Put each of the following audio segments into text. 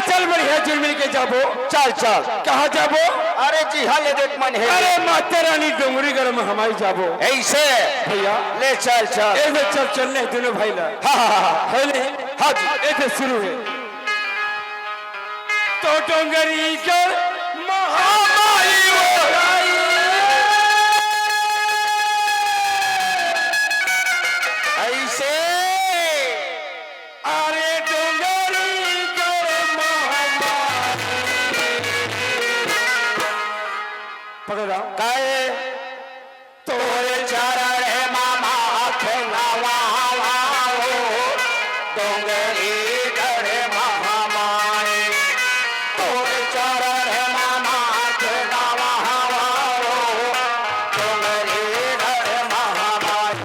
चल बढ़िया जुर्मिल के जाबो। चल चल। कहाँ जाबो? अरे जी हाँ ले देख मन है। अरे माता रानी डोंगरीगढ़ में हमारी जाबो। ऐसे भैया ले चल चल। ऐसे चल चलने दोनों भाई ला। हाँ ले हाँ जी ऐसे शुरू है। तो डोंगरीगढ़ महामाई ऐसे। अरे डोंगरीगढ़ महामाई पकड़ा काहे तोरे चरण है मामा खेलावा डोंगरी गढ़ महामाई तोरे चरण है मामा खेलावा डोंगरी गढ़ महामाई।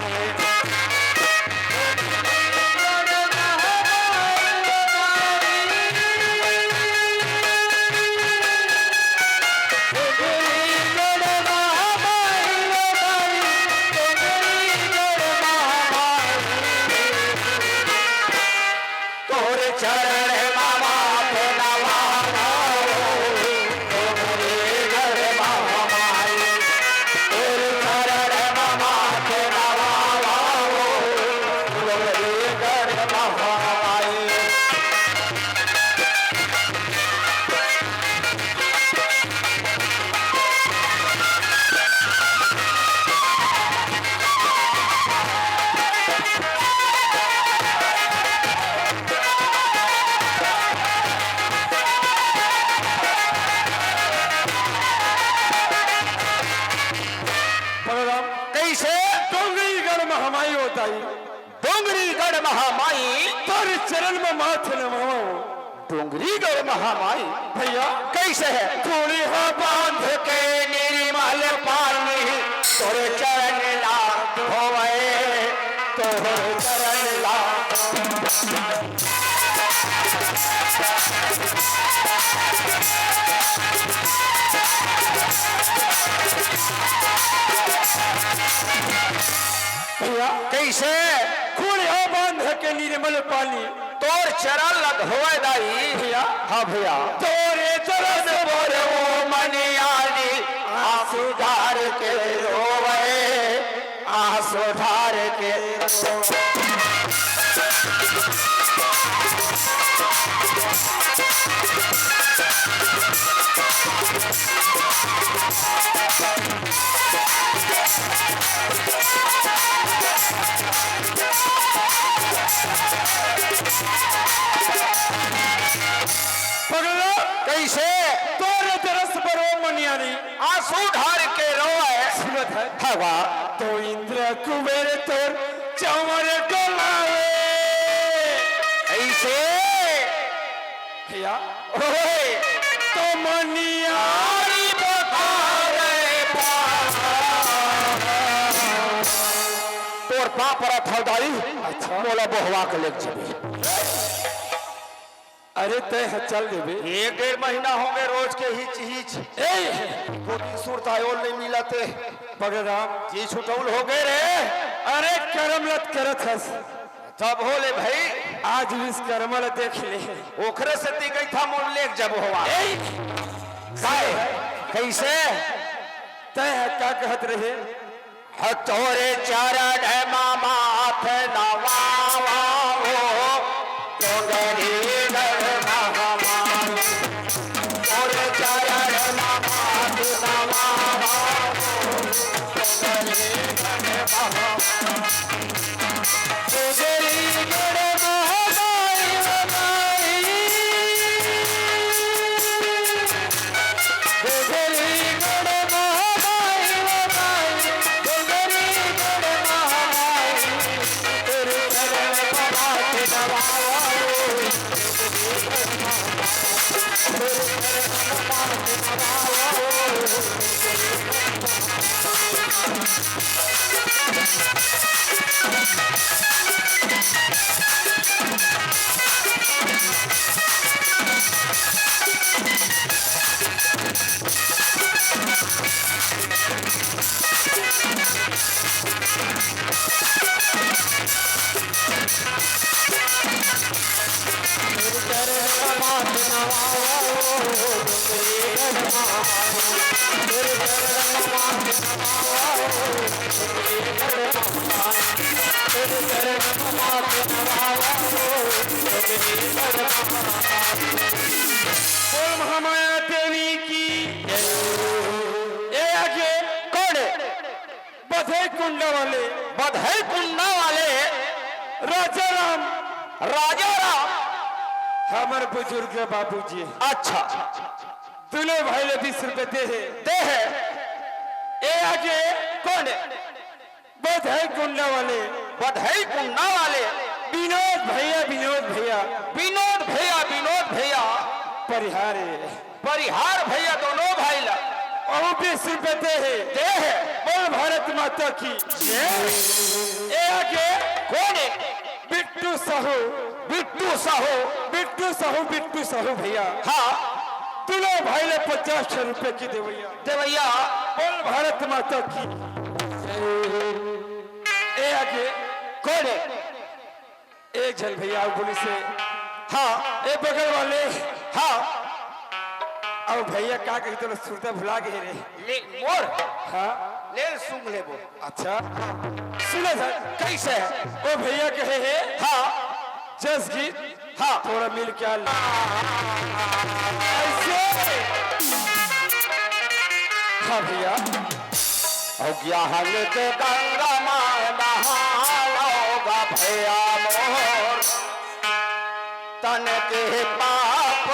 तोरे चरण है मामा खेलावा डोंगरी गढ़ महामाई तोरे चरण है मामा खेलावा डोंगरी गढ़ महामाई। पकड़ा कैसे डोंगरीगढ़ महामाई होता ही डोंगरीगढ़ महामाई तर चरण में माथे नमाओ। डोंगरीगढ़ महामाई भैया कैसे है थोड़ी हाँ बांध के निर्मल पानी तोरे चरण ला धोवे तोरे चरण ला। भैया कैसे थोड़ी हाँ बांध के निर्मल पानी तोर चरण ला धोवे दाई। भैया हाँ भैया तोरे चरण बोले वो मनियानी आंसू धार के रोवे आंसू धार के पकड़ा कैसे तोरे तरस पर वो मनियानी आंसू ढार के रोए सुनत है हवा तो इंद्र कुबेर तोर चमर डोलावे। ऐसे भैया ओए तो मनियारी तोर पाप रथ हदाई मोला बोहवा के लेक जबे। अरे तय है चल देवे। 1-1.5 महीना हो गए रोज के हिच हिच कोटी सुरतायोल नहीं मिलते पकड़ा जी छुटौल हो गए रे। अरे करमलत करत हस तब होले भाई आज विश्वकर्मा ला देख ले। ओखरे से ती गई था मोर लेक जब होवा काहे कैसे तय है क्या कहत रहे तोरे चरण है मामा नवावा डोंगरी गढ़ महामाई तोरे चरण है मामा नवावा डोंगरी गढ़ महामाई डोंगरी गढ़ महामाई डोंगरी गढ़ महामाई डोंगरी गढ़ महामाई तेरे चरण परात नवावा बोल महामाया देवी की ये आगे कौन है? बधे कुंड वाले बधाई कुंडा वाले राजा राम राजा राम। हमारे बुजुर्ग बाबूजी अच्छा दूल्हे भाई ले 20 रुपए दे है। ये आगे कौन है? बधे कुंड वाले बधाई कुंडा वाले विनोद भैया विनोद भैया परिहार परिहार भैया दोनों भाई ला और 20 रुपए दे है। बोल भारत माता की ये आगे कौन है? बिट्टू साहू बिट्टू साहू भैया हाँ दूल्हे भाई ले 50 रुपए की देवैया देवैया बोल भारत माता की ये आगे कौन है? एक जन भैया बोली से हाँ ए बगल वाले हाँ और भैया का कही तो सुरता भुला गए रे ले मोर हाँ ले सुन ले वो। अच्छा सुना सर कैसे है? ओ भैया कहे है हाँ जस गीत हाँ थोड़ा मिल के आल ऐसे हाँ भैया हो गया हल के गंगा माँ नहाओगा भैया मोर तन के पाप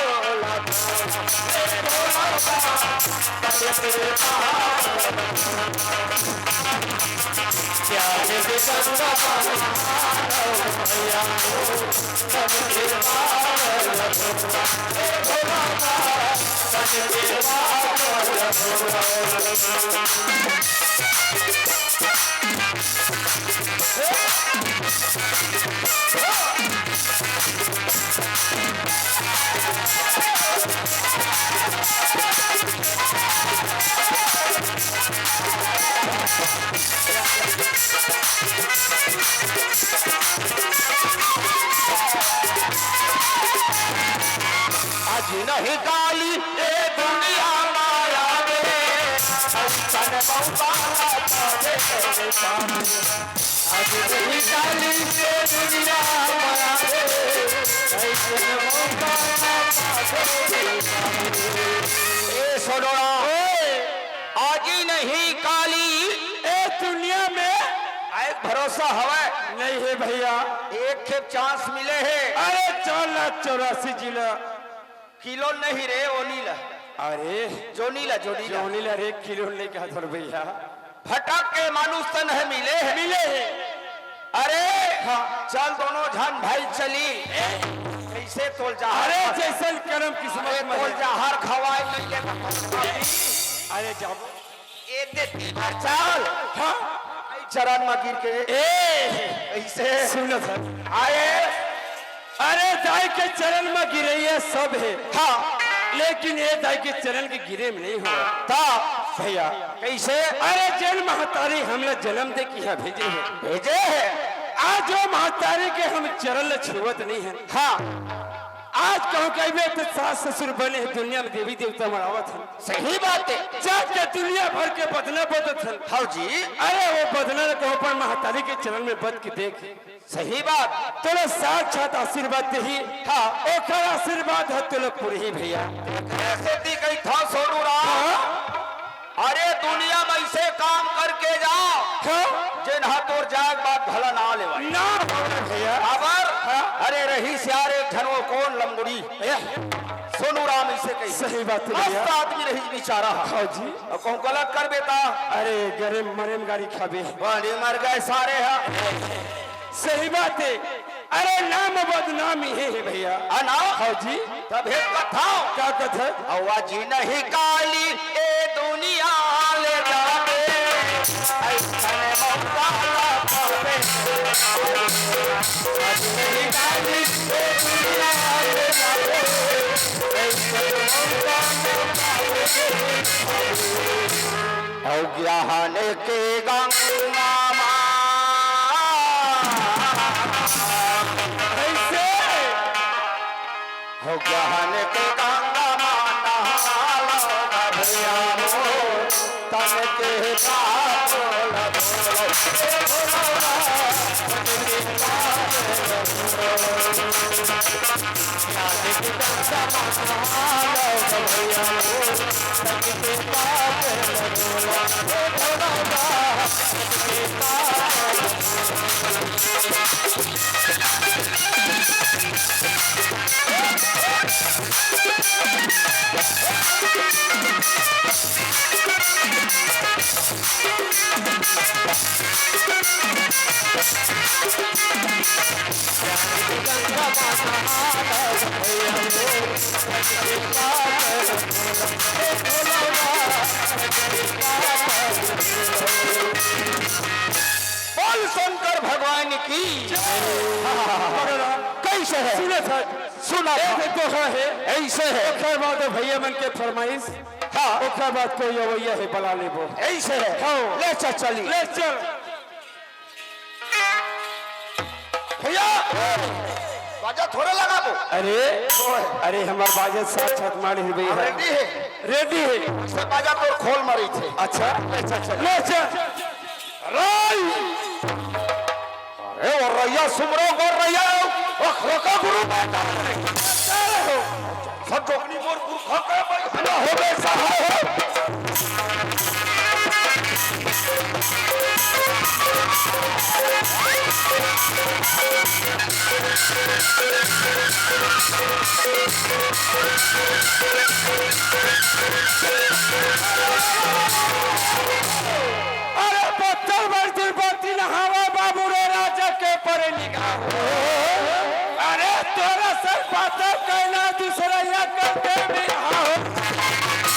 आज नहीं काली ए दुनिया माया में संतन बहुबाला पावे आज नहीं काली ए दुनिया माया में संतन बहुबाला पावे। ए सोडोड़ा आज ही नहीं काली ए दुनिया में एक भरोसा हवा नहीं है भैया एक खेप चांस मिले है। अरे 484 जिला किलो नहीं रे ओ नीला अरे जो नीला जोनीला रे किलो नहीं कहा था भैया फटक के मानुष तन है मिले है। अरे हाँ चल दोनों झन भाई चली कैसे तोल जा। अरे जैसन कर्म किस्मत में तोल है। जा हर खवाई नहीं ले अरे जाओ ए देती चल हाँ चरण में गिर के ऐसे सुनो सर आए। अरे दाई के चरण में गिरे ये सब है हाँ लेकिन ये दाई के चरण के गिरे में नहीं हुआ ता भैया कैसे अरे जन महतारी हमने जन्म दे की है भेजे है भेजे है। आज जो महतारी के हम चरण छुवत नहीं है हाँ आज कहूँ कहे तो सास ससुर बने हैं दुनिया में देवी देवता मरावत है सही बात है। जाके दुनिया भर के बदला बदत है हाँ जी अरे वो बदला कहो पर महतारी के चरण में बद के देख सही बात। तोला साक्षात आशीर्वाद दही हाँ ओकर आशीर्वाद है तोला पूरी भैया कैसे दी गई था सोनू राम। अरे दुनिया में ऐसे काम करके जाओ जिन्हा तोर जाग बात भला ना ले भाई ना भैया खबर। अरे रही सियार एक झनवो कौन लंगुड़ी सोनू राम इसे कही सही बात है मस्त भैया आदमी रही बेचारा। हाँ जी और कौन गलत कर बेटा अरे गरे मरे में गाड़ी खाबे बड़ी मर गए सारे हैं। सही बात है अरे नाम बदनामी है भैया अना हाँ जी तब एक कथा क्या कथा अवा जी नहीं काली ए दुनिया ले जावे ऐसने मौका पावे। आज नहीं काली ए दुनिया ले जावे ऐसने मौका पावे। औ ज्ञान के गंगा ऐसे हो जहन के गंगा माना भैया हो तन के बोल शंकर भगवान की कैसे है सुना तो है ऐसे है ओकर बाद भैया मन के फरमाइश हाँ ओकर बाद कोई अवैया है बला लेबो ऐसे है हाँ। ले चल चली ले चल भैया बाजा थोड़ा लगा दो अरे हमार बाजत साथ साथ मारी हुई है रेडी है रेडी है से बाजा तो खोल मारी थे अच्छा ले चल राई अरे और रैया सुमरो गोर रैया रखा गुरु बेटा सब जोगनी मोर पुरखा का भाई हला हो बे सहाय अरे पत्थर बरती बरती हवा बाबू रे राजा के परे निगाह अरे तोरा सर पाता कहना दूसरा या करके भी आओ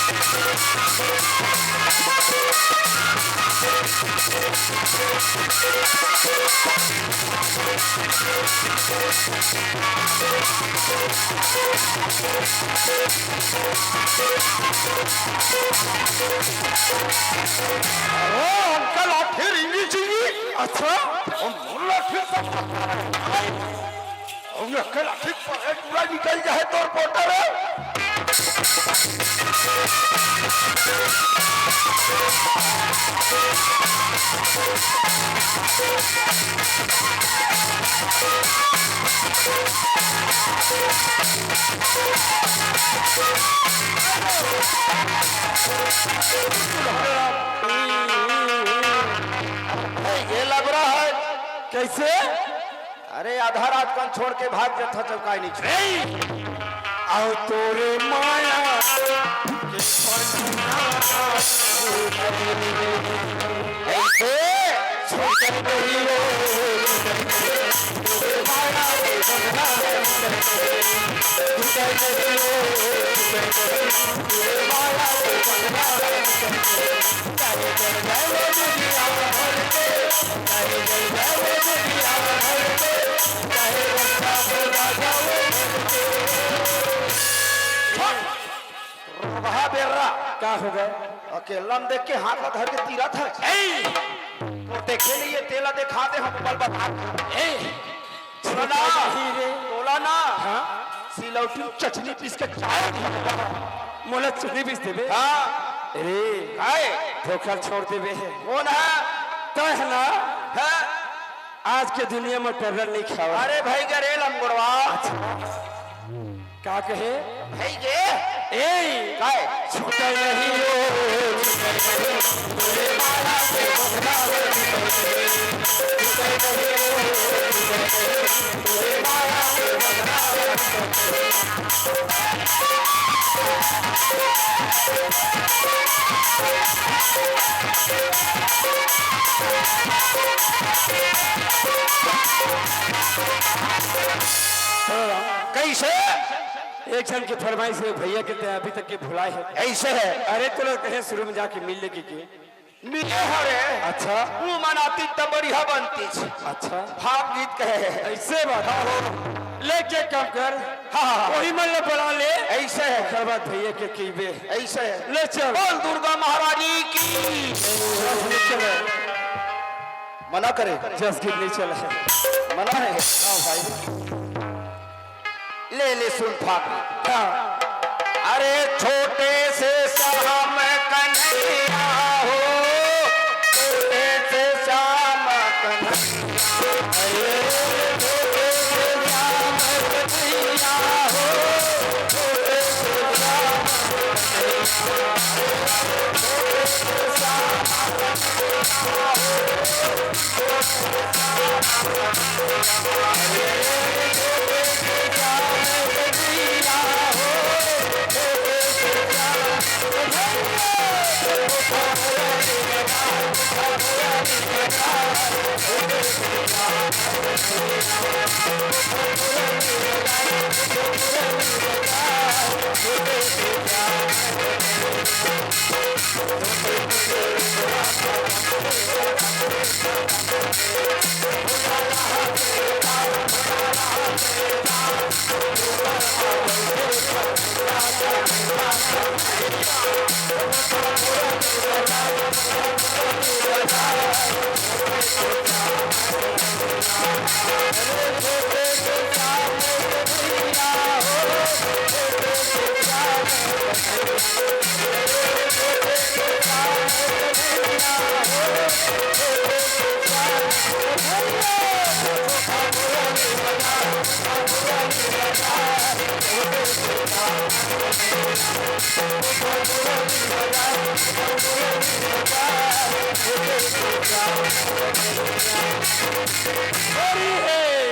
अंकल आखिर इंग्लिश जी अच्छा और मुल्ला फिर सब हमने अंकल आखिर पर पूरा निकल जाए तो रिपोर्टर ये लग रहा है कैसे अरे आधा रात कन छोड़ के भाग जाता चौकाई नहीं आओ तोरे माया ऐसे छोड़ नहीं हो क्या हो गए अकेला में देख के हाथ में धर के तीरा था तो देखे नहीं ये तेला दिखा दे हम बल बता बोला ना सिलौटी में चटनी पीस के चाय मोला चुनी बीस देवे हाँ अरे आए धोखा छोड़ देवे कौन है तो है ना है आज के दुनिया में टेरर नहीं खावा अरे भाई गरेल हम गुड़वा का कहे भाई गे ए काय छोटा नहीं हो कैसे एक जन की फरमाइश है भैया के ते अभी तक के भुलाए है ऐसे है अरे तो लोग कहे शुरू में जाके मिल लेके के मिले हरे अच्छा तू मनाती तब बढ़िया बनती थी अच्छा भाव गीत कहे ऐसे बात लेके कम कर हाँ वही मन ले बुला ले ऐसे है ओकर बाद भैया के कीबे ऐसे है ले चल बोल दुर्गा महारानी की चले मना करे जस गिर नहीं चला है मना है हाँ भाई ले सुन फाकी। हाँ। अरे छोटे से श्याम कन्हैया हो, छोटे से श्याम कन्हैया, अरे छोटे से श्याम कन्हैया हो, छोटे से श्याम बड़ी है